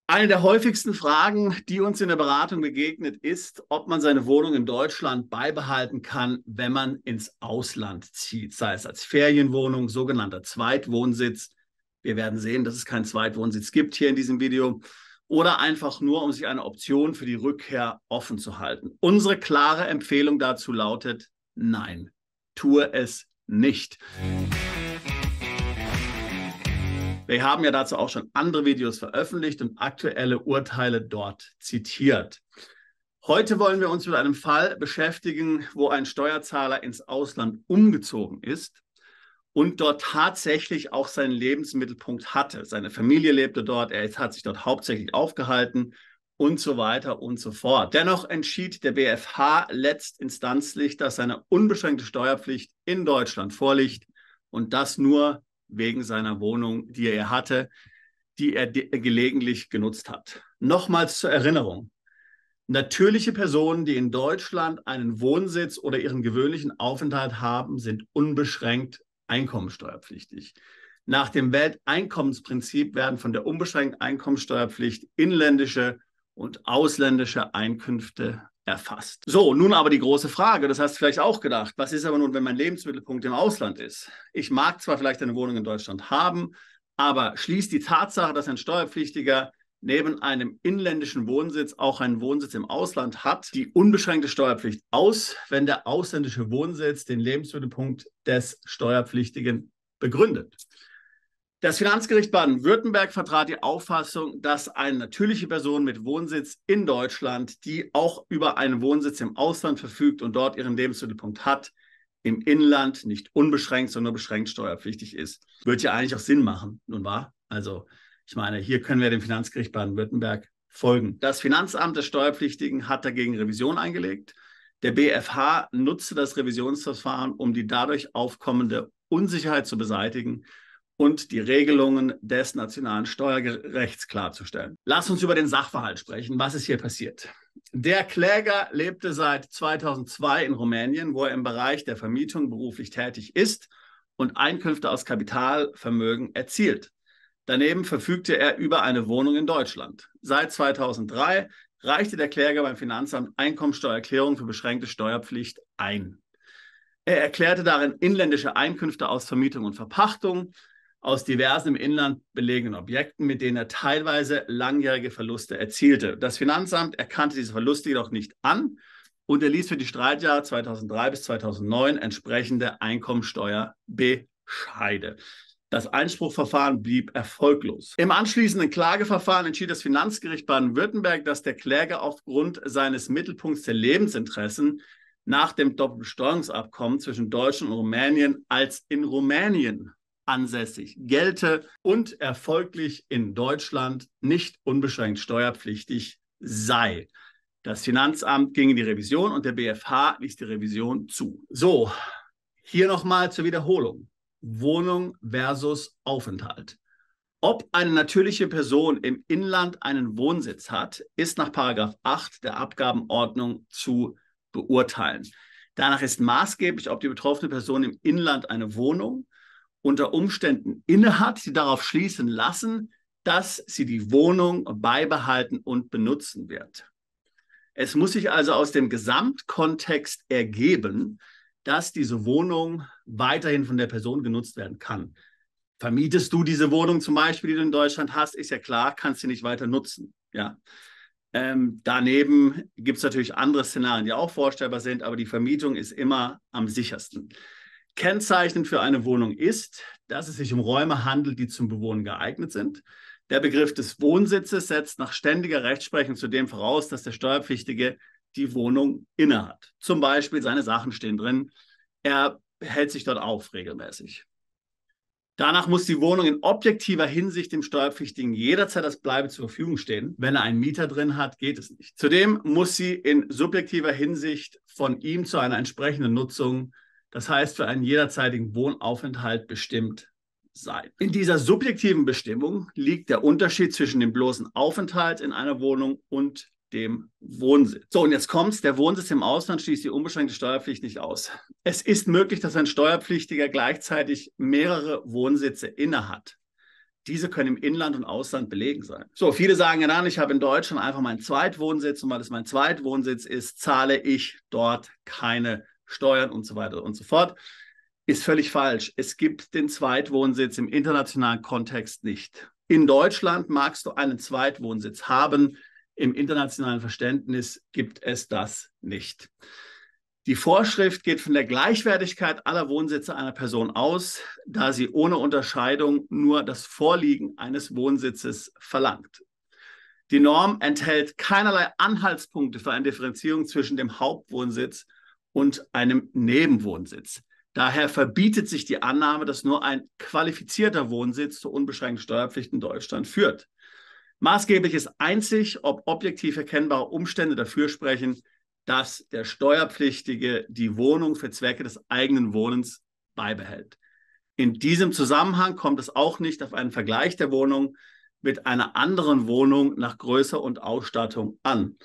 Eine der häufigsten Fragen, die uns in der Beratung begegnet, ist, ob man seine Wohnung in Deutschland beibehalten kann, wenn man ins Ausland zieht, sei es als Ferienwohnung, sogenannter Zweitwohnsitz. Wir werden sehen, dass es keinen Zweitwohnsitz gibt hier in diesem Video oder einfach nur, um sich eine Option für die Rückkehr offen zu halten. Unsere klare Empfehlung dazu lautet, nein, tue es nicht. Wir haben ja dazu auch schon andere Videos veröffentlicht und aktuelle Urteile dort zitiert. Heute wollen wir uns mit einem Fall beschäftigen, wo ein Steuerzahler ins Ausland umgezogen ist und dort tatsächlich auch seinen Lebensmittelpunkt hatte. Seine Familie lebte dort, er hat sich dort hauptsächlich aufgehalten und so weiter und so fort. Dennoch entschied der BfH letztinstanzlich, dass seine unbeschränkte Steuerpflicht in Deutschland vorliegt und das nur wegen seiner Wohnung, die er hatte, die er gelegentlich genutzt hat. Nochmals zur Erinnerung. Natürliche Personen, die in Deutschland einen Wohnsitz oder ihren gewöhnlichen Aufenthalt haben, sind unbeschränkt einkommensteuerpflichtig. Nach dem Welteinkommensprinzip werden von der unbeschränkten Einkommensteuerpflicht inländische und ausländische Einkünfte erfasst. So, nun aber die große Frage, das hast du vielleicht auch gedacht, was ist aber nun, wenn mein Lebensmittelpunkt im Ausland ist? Ich mag zwar vielleicht eine Wohnung in Deutschland haben, aber schließt die Tatsache, dass ein Steuerpflichtiger neben einem inländischen Wohnsitz auch einen Wohnsitz im Ausland hat, die unbeschränkte Steuerpflicht aus, wenn der ausländische Wohnsitz den Lebensmittelpunkt des Steuerpflichtigen begründet. Das Finanzgericht Baden-Württemberg vertrat die Auffassung, dass eine natürliche Person mit Wohnsitz in Deutschland, die auch über einen Wohnsitz im Ausland verfügt und dort ihren Lebensmittelpunkt hat, im Inland nicht unbeschränkt, sondern nur beschränkt steuerpflichtig ist. Würde ja eigentlich auch Sinn machen, nun wahr? Also ich meine, hier können wir dem Finanzgericht Baden-Württemberg folgen. Das Finanzamt des Steuerpflichtigen hat dagegen Revision eingelegt. Der BfH nutzte das Revisionsverfahren, um die dadurch aufkommende Unsicherheit zu beseitigen und die Regelungen des nationalen Steuerrechts klarzustellen. Lass uns über den Sachverhalt sprechen. Was ist hier passiert? Der Kläger lebte seit 2002 in Rumänien, wo er im Bereich der Vermietung beruflich tätig ist und Einkünfte aus Kapitalvermögen erzielt. Daneben verfügte er über eine Wohnung in Deutschland. Seit 2003 reichte der Kläger beim Finanzamt Einkommensteuererklärung für beschränkte Steuerpflicht ein. Er erklärte darin inländische Einkünfte aus Vermietung und Verpachtung, aus diversen im Inland belegenen Objekten, mit denen er teilweise langjährige Verluste erzielte. Das Finanzamt erkannte diese Verluste jedoch nicht an und erließ für die Streitjahre 2003 bis 2009 entsprechende Einkommensteuerbescheide. Das Einspruchverfahren blieb erfolglos. Im anschließenden Klageverfahren entschied das Finanzgericht Baden-Württemberg, dass der Kläger aufgrund seines Mittelpunkts der Lebensinteressen nach dem Doppelbesteuerungsabkommen zwischen Deutschland und Rumänien als in Rumänien ansässig gelte und er folglich in Deutschland nicht unbeschränkt steuerpflichtig sei. Das Finanzamt ging in die Revision und der BfH ließ die Revision zu. So, hier nochmal zur Wiederholung. Wohnung versus Aufenthalt. Ob eine natürliche Person im Inland einen Wohnsitz hat, ist nach § 8 der Abgabenordnung zu beurteilen. Danach ist maßgeblich, ob die betroffene Person im Inland eine Wohnung unter Umständen innehat, die darauf schließen lassen, dass sie die Wohnung beibehalten und benutzen wird. Es muss sich also aus dem Gesamtkontext ergeben, dass diese Wohnung weiterhin von der Person genutzt werden kann. Vermietest du diese Wohnung zum Beispiel, die du in Deutschland hast, ist ja klar, kannst du nicht weiter nutzen. Ja. Daneben gibt es natürlich andere Szenarien, die auch vorstellbar sind, aber die Vermietung ist immer am sichersten. Kennzeichnend für eine Wohnung ist, dass es sich um Räume handelt, die zum Bewohnen geeignet sind. Der Begriff des Wohnsitzes setzt nach ständiger Rechtsprechung zudem voraus, dass der Steuerpflichtige die Wohnung innehat. Zum Beispiel seine Sachen stehen drin, er hält sich dort auf regelmäßig. Danach muss die Wohnung in objektiver Hinsicht dem Steuerpflichtigen jederzeit als Bleibe zur Verfügung stehen. Wenn er einen Mieter drin hat, geht es nicht. Zudem muss sie in subjektiver Hinsicht von ihm zu einer entsprechenden Nutzung, das heißt für einen jederzeitigen Wohnaufenthalt, bestimmt sein. In dieser subjektiven Bestimmung liegt der Unterschied zwischen dem bloßen Aufenthalt in einer Wohnung und dem Wohnsitz. So, und jetzt kommt's. Der Wohnsitz im Ausland schließt die unbeschränkte Steuerpflicht nicht aus. Es ist möglich, dass ein Steuerpflichtiger gleichzeitig mehrere Wohnsitze innehat. Diese können im Inland und Ausland belegen sein. So, viele sagen ja dann, ich habe in Deutschland einfach meinen Zweitwohnsitz und weil es mein Zweitwohnsitz ist, zahle ich dort keine Steuern und so weiter und so fort. Ist völlig falsch. Es gibt den Zweitwohnsitz im internationalen Kontext nicht. In Deutschland magst du einen Zweitwohnsitz haben. Im internationalen Verständnis gibt es das nicht. Die Vorschrift geht von der Gleichwertigkeit aller Wohnsitze einer Person aus, da sie ohne Unterscheidung nur das Vorliegen eines Wohnsitzes verlangt. Die Norm enthält keinerlei Anhaltspunkte für eine Differenzierung zwischen dem Hauptwohnsitz und einem Nebenwohnsitz. Daher verbietet sich die Annahme, dass nur ein qualifizierter Wohnsitz zur unbeschränkten Steuerpflicht in Deutschland führt. Maßgeblich ist einzig, ob objektiv erkennbare Umstände dafür sprechen, dass der Steuerpflichtige die Wohnung für Zwecke des eigenen Wohnens beibehält. In diesem Zusammenhang kommt es auch nicht auf einen Vergleich der Wohnung mit einer anderen Wohnung nach Größe und Ausstattung an.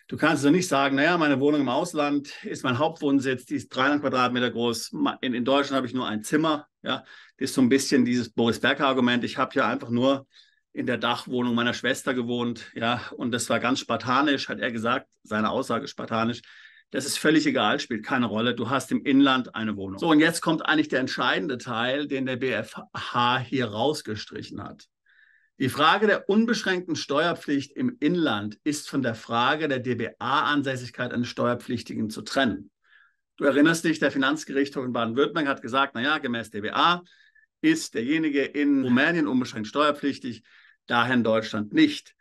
Du kannst also nicht sagen, naja, meine Wohnung im Ausland ist mein Hauptwohnsitz, die ist 300 Quadratmeter groß, in Deutschland habe ich nur ein Zimmer. Ja, das ist so ein bisschen dieses Boris Becker-Argument, ich habe ja einfach nur in der Dachwohnung meiner Schwester gewohnt, ja, und das war ganz spartanisch, hat er gesagt, seine Aussage ist spartanisch. Das ist völlig egal, spielt keine Rolle. Du hast im Inland eine Wohnung. So, und jetzt kommt eigentlich der entscheidende Teil, den der BfH hier rausgestrichen hat. Die Frage der unbeschränkten Steuerpflicht im Inland ist von der Frage der DBA-Ansässigkeit eines Steuerpflichtigen zu trennen. Du erinnerst dich, der Finanzgerichtshof in Baden-Württemberg hat gesagt, naja, gemäß DBA ist derjenige in Rumänien unbeschränkt steuerpflichtig, daher in Deutschland nicht.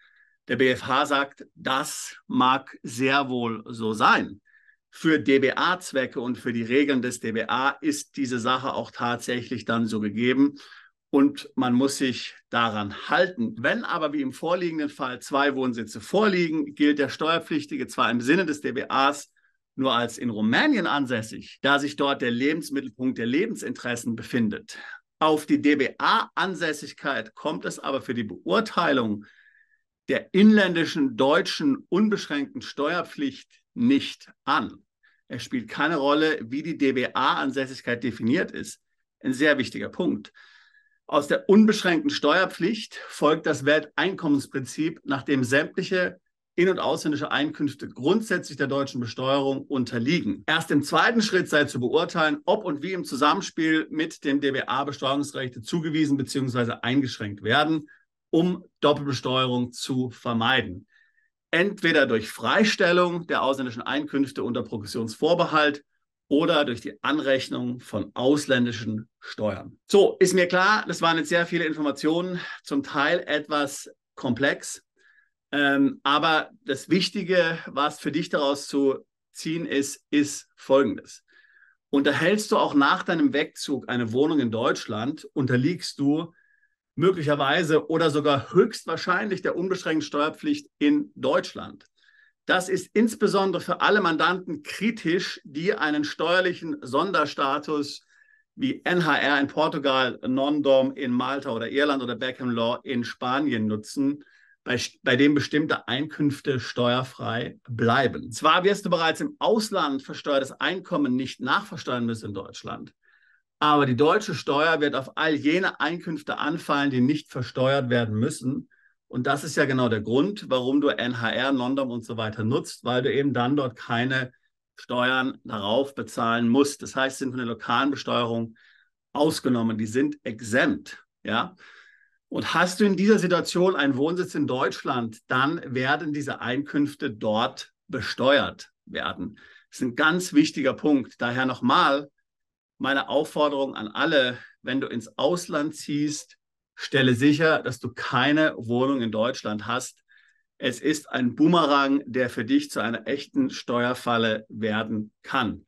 Der BfH sagt, das mag sehr wohl so sein. Für DBA-Zwecke und für die Regeln des DBA ist diese Sache auch tatsächlich dann so gegeben und man muss sich daran halten. Wenn aber wie im vorliegenden Fall 2 Wohnsitze vorliegen, gilt der Steuerpflichtige zwar im Sinne des DBAs nur als in Rumänien ansässig, da sich dort der Lebensmittelpunkt der Lebensinteressen befindet. Auf die DBA-Ansässigkeit kommt es aber für die Beurteilung der inländischen deutschen unbeschränkten Steuerpflicht nicht an. Es spielt keine Rolle, wie die DBA-Ansässigkeit definiert ist. Ein sehr wichtiger Punkt. Aus der unbeschränkten Steuerpflicht folgt das Welteinkommensprinzip, nach dem sämtliche in- und ausländische Einkünfte grundsätzlich der deutschen Besteuerung unterliegen. Erst im zweiten Schritt sei zu beurteilen, ob und wie im Zusammenspiel mit dem DBA Besteuerungsrechte zugewiesen bzw. eingeschränkt werden, um Doppelbesteuerung zu vermeiden. Entweder durch Freistellung der ausländischen Einkünfte unter Progressionsvorbehalt oder durch die Anrechnung von ausländischen Steuern. So, ist mir klar, das waren jetzt sehr viele Informationen, zum Teil etwas komplex. Aber das Wichtige, was für dich daraus zu ziehen ist, ist Folgendes. Unterhältst du auch nach deinem Wegzug eine Wohnung in Deutschland, unterliegst du möglicherweise oder sogar höchstwahrscheinlich der unbeschränkten Steuerpflicht in Deutschland. Das ist insbesondere für alle Mandanten kritisch, die einen steuerlichen Sonderstatus wie NHR in Portugal, Non-Dom in Malta oder Irland oder Beckham Law in Spanien nutzen, bei dem bestimmte Einkünfte steuerfrei bleiben. Zwar wirst du bereits im Ausland versteuertes Einkommen nicht nachversteuern müssen in Deutschland, aber die deutsche Steuer wird auf all jene Einkünfte anfallen, die nicht versteuert werden müssen. Und das ist ja genau der Grund, warum du NHR, Non-Dom und so weiter nutzt, weil du eben dann dort keine Steuern darauf bezahlen musst. Das heißt, sie sind von der lokalen Besteuerung ausgenommen, die sind exempt, ja. Und hast du in dieser Situation einen Wohnsitz in Deutschland, dann werden diese Einkünfte dort besteuert werden. Das ist ein ganz wichtiger Punkt. Daher nochmal meine Aufforderung an alle, wenn du ins Ausland ziehst, stelle sicher, dass du keine Wohnung in Deutschland hast. Es ist ein Boomerang, der für dich zu einer echten Steuerfalle werden kann.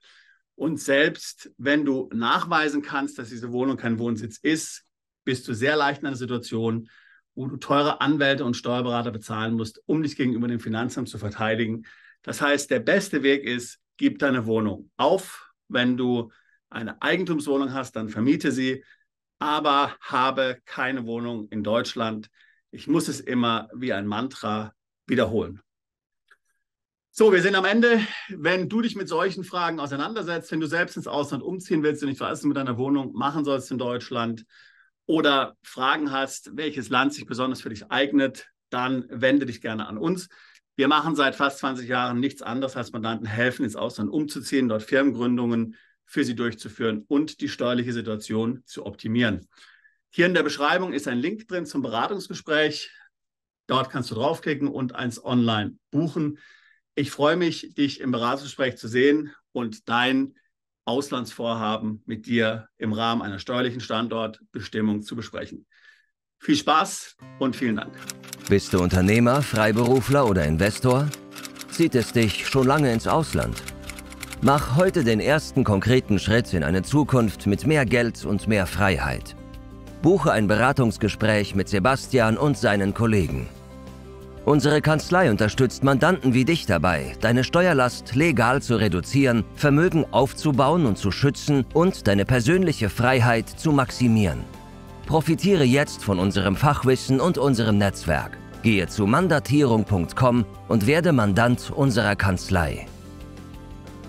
Und selbst wenn du nachweisen kannst, dass diese Wohnung kein Wohnsitz ist, bist du sehr leicht in einer Situation, wo du teure Anwälte und Steuerberater bezahlen musst, um dich gegenüber dem Finanzamt zu verteidigen. Das heißt, der beste Weg ist, gib deine Wohnung auf. Wenn du eine Eigentumswohnung hast, dann vermiete sie, aber habe keine Wohnung in Deutschland. Ich muss es immer wie ein Mantra wiederholen. So, wir sind am Ende. Wenn du dich mit solchen Fragen auseinandersetzt, wenn du selbst ins Ausland umziehen willst und nicht weißt, was du mit deiner Wohnung machen sollst in Deutschland, oder Fragen hast, welches Land sich besonders für dich eignet, dann wende dich gerne an uns. Wir machen seit fast 20 Jahren nichts anderes als Mandanten helfen, ins Ausland umzuziehen, dort Firmengründungen für sie durchzuführen und die steuerliche Situation zu optimieren. Hier in der Beschreibung ist ein Link drin zum Beratungsgespräch. Dort kannst du draufklicken und eins online buchen. Ich freue mich, dich im Beratungsgespräch zu sehen und dein Auslandsvorhaben mit dir im Rahmen einer steuerlichen Standortbestimmung zu besprechen. Viel Spaß und vielen Dank. Bist du Unternehmer, Freiberufler oder Investor? Zieht es dich schon lange ins Ausland? Mach heute den ersten konkreten Schritt in eine Zukunft mit mehr Geld und mehr Freiheit. Buche ein Beratungsgespräch mit Sebastian und seinen Kollegen. Unsere Kanzlei unterstützt Mandanten wie dich dabei, deine Steuerlast legal zu reduzieren, Vermögen aufzubauen und zu schützen und deine persönliche Freiheit zu maximieren. Profitiere jetzt von unserem Fachwissen und unserem Netzwerk. Gehe zu mandatierung.com und werde Mandant unserer Kanzlei.